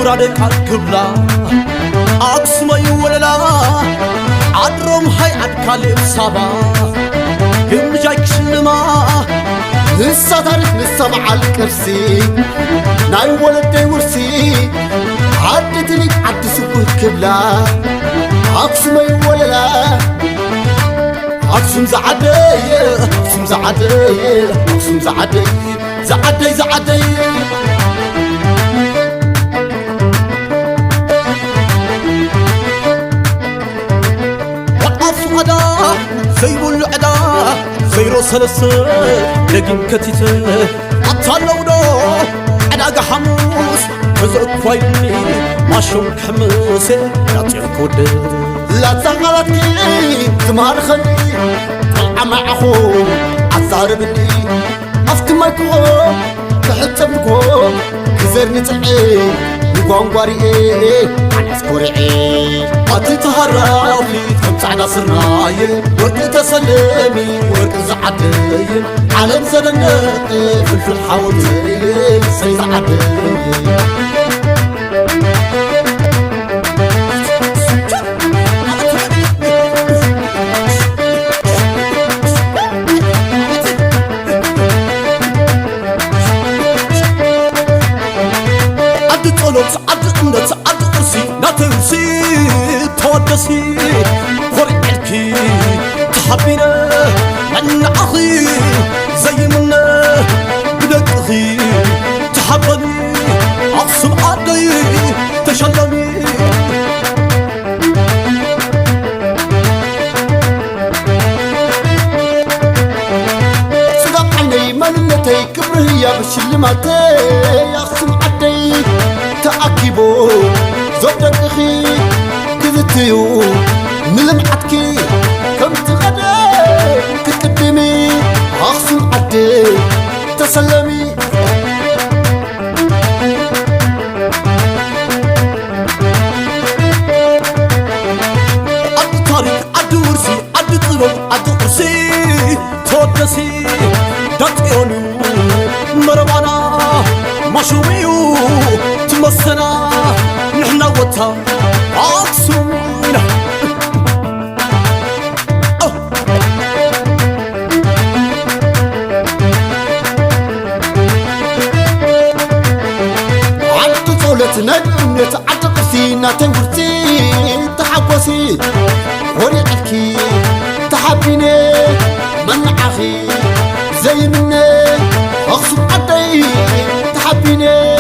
مرادك عالكبلا أقسم يوللا عدرم هاي عدكالي بصابا هم جايك شلما نسا تاريخ نسا مع الكرسي ناي ولدي ورسي عدتني عد سبوه كبلا أقسم يوللا أقسم زعدي أقسم زعدي أقسم زعدي زعدي زعدي وقف غدا زيبو العدا زيرو سلسة لقين كتيته أطلعوا دو عداق حموس فزق فايدني ما شوك حموسي لا تيركود لا تغلطني تمارخني طلع معخو عصار بدي أفتمكو تحتمكو كزرني تعي نقوم قارئي أنا سكوري أتي تهرافي تخمس على سراي ورق تسلمي ورق زعدي عالم زلنق فلفل حاوتي سيزعدي تودسي ورقلكي تحبينا من أخي زي منا بدك أخي تحبني أقسم عدي تشلمي صدق عني منتي كبره يا بشلماتي أقسم عدي تأكيبو زودك أخي كذتيو ملمعتكي كم تغدي تقدمي أخصم عدي تسلمي عد طريق عد ورسي عد طلب عد قرسي تودسي داتيونو مروانا مشوميو تمسنا نحنا وطا أقسم عد طولة ندمت عد قرسينا تورتي تحبسي ورقلكي تحبيني من أخي زي مني أقسم عدي تحبيني